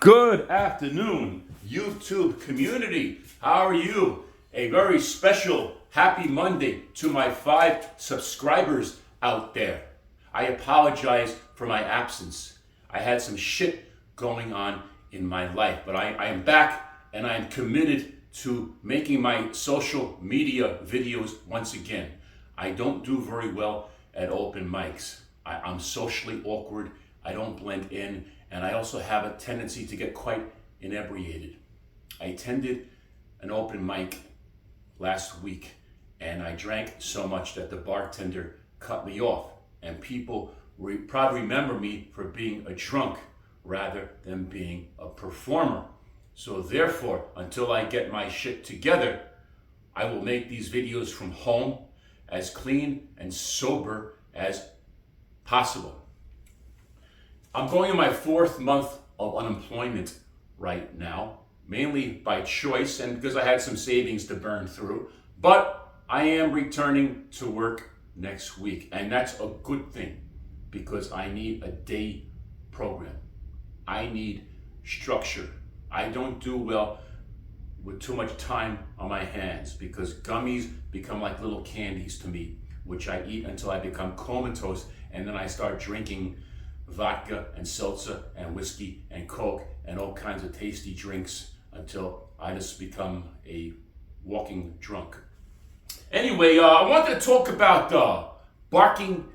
Good afternoon, YouTube community. How are you? A very special happy Monday to my 5 subscribers out there. I apologize for my absence. I had some shit going on in my life, but I am back and I am committed to making my social media videos once again. I don't do very well at open mics. I'm socially awkward. I don't blend in, and I also have a tendency to get quite inebriated. I attended an open mic last week, and I drank so much that the bartender cut me off, and people probably remember me for being a drunk rather than being a performer. So therefore, until I get my shit together, I will make these videos from home as clean and sober as possible. I'm going in my 4th month of unemployment right now, mainly by choice and because I had some savings to burn through, but I am returning to work next week, and that's a good thing because I need a day program. I need structure. I don't do well with too much time on my hands because gummies become like little candies to me, which I eat until I become comatose, and then I start drinking vodka and seltzer and whiskey and Coke and all kinds of tasty drinks until I just become a walking drunk. Anyway, I wanted to talk about barking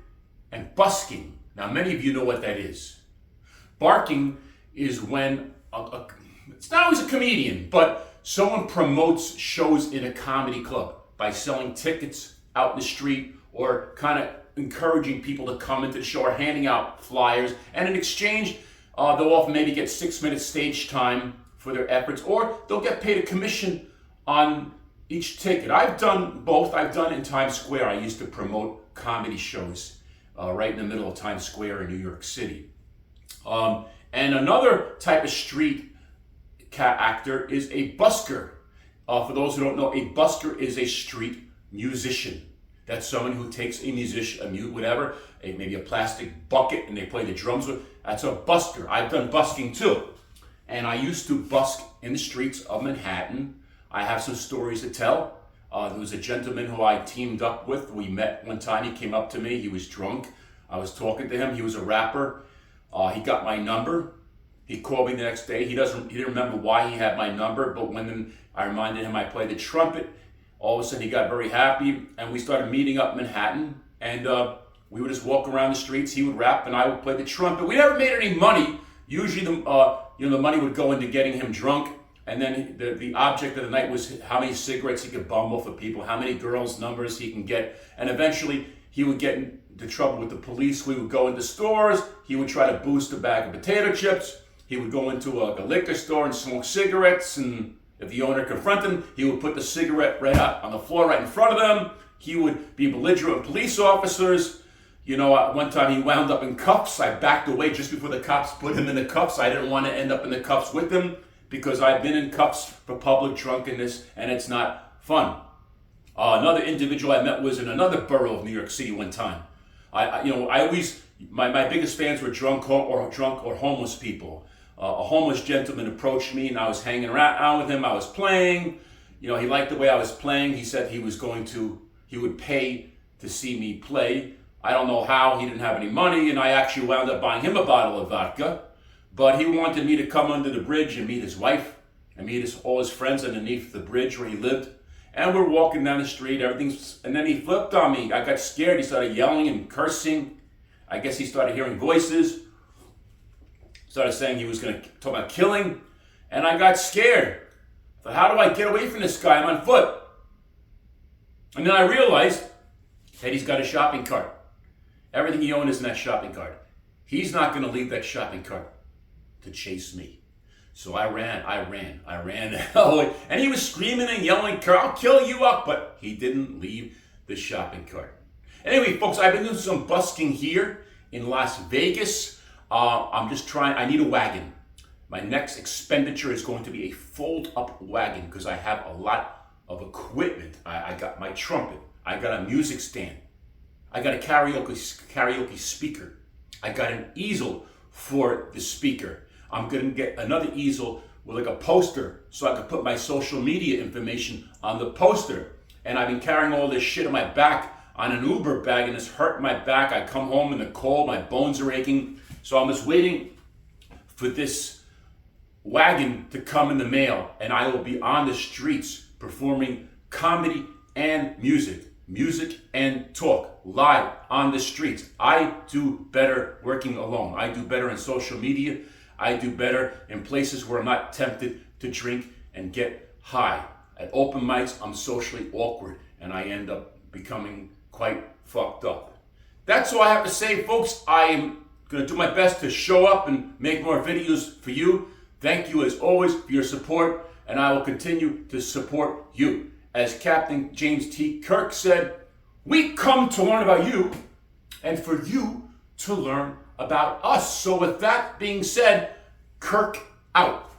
and busking. Now, many of you know what that is. Barking is when it's not always a comedian, but someone promotes shows in a comedy club by selling tickets out in the street or kind of encouraging people to come into the show or handing out flyers, and in exchange they'll often maybe get 6 minutes stage time for their efforts, or they'll get paid a commission on each ticket. I've done both. I've done in Times Square. I used to promote comedy shows right in the middle of Times Square in New York City. And another type of street actor is a busker. For those who don't know, a busker is a street musician. That's someone who takes a musician, a mute, whatever, maybe a plastic bucket, and they play the drums with. That's a busker. I've done busking too. And I used to busk in the streets of Manhattan. I have some stories to tell. There was a gentleman who I teamed up with. We met one time. He came up to me. He was drunk. I was talking to him. He was a rapper. He got my number. He called me the next day. He didn't remember why he had my number, but when I reminded him I played the trumpet, all of a sudden he got very happy, and we started meeting up in Manhattan, and we would just walk around the streets. He would rap and I would play the trumpet. We never made any money. Usually the money would go into getting him drunk, and then the object of the night was how many cigarettes he could bum off of people, how many girls' numbers he can get, and eventually he would get into trouble with the police. We would go into stores. He would try to boost a bag of potato chips. He would go into a liquor store and smoke cigarettes, and if the owner confronted him, he would put the cigarette right out on the floor right in front of them. He would be belligerent with police officers. One time he wound up in cuffs. I backed away just before the cops put him in the cuffs. I didn't want to end up in the cuffs with him because I've been in cuffs for public drunkenness, and it's not fun. Another individual I met was in another borough of New York City one time. My biggest fans were drunk or homeless people. A homeless gentleman approached me, and I was hanging around with him. I was playing. He liked the way I was playing. He said he would pay to see me play. I don't know how. He didn't have any money, and I actually wound up buying him a bottle of vodka. But he wanted me to come under the bridge and meet his wife and meet all his friends underneath the bridge where he lived. And we're walking down the street, and then he flipped on me. I got scared. He started yelling and cursing. I guess he started hearing voices. Started saying he was going to talk about killing, and I got scared. So how do I get away from this guy? I'm on foot. And then I realized that he's got a shopping cart. Everything he owned is in that shopping cart. He's not going to leave that shopping cart to chase me. So I ran. And he was screaming and yelling, "I'll kill you up," but he didn't leave the shopping cart. Anyway, folks, I've been doing some busking here in Las Vegas. I need a wagon. My next expenditure is going to be a fold-up wagon because I have a lot of equipment. I got my trumpet. I got a music stand. I got a karaoke speaker. I got an easel for the speaker. I'm going to get another easel with like a poster so I can put my social media information on the poster. And I've been carrying all this shit on my back on an Uber bag, and it's hurting my back. I come home in the cold, my bones are aching. So I'm just waiting for this wagon to come in the mail, and I will be on the streets performing comedy and music and talk live on the streets. I do better working alone. I do better in social media. I do better in places where I'm not tempted to drink and get high. At open mics, I'm socially awkward, and I end up becoming quite fucked up. That's all I have to say, folks. I am going to do my best to show up and make more videos for you. Thank you, as always, for your support, and I will continue to support you. As Captain James T. Kirk said, we come to learn about you and for you to learn about us. So with that being said, Kirk out.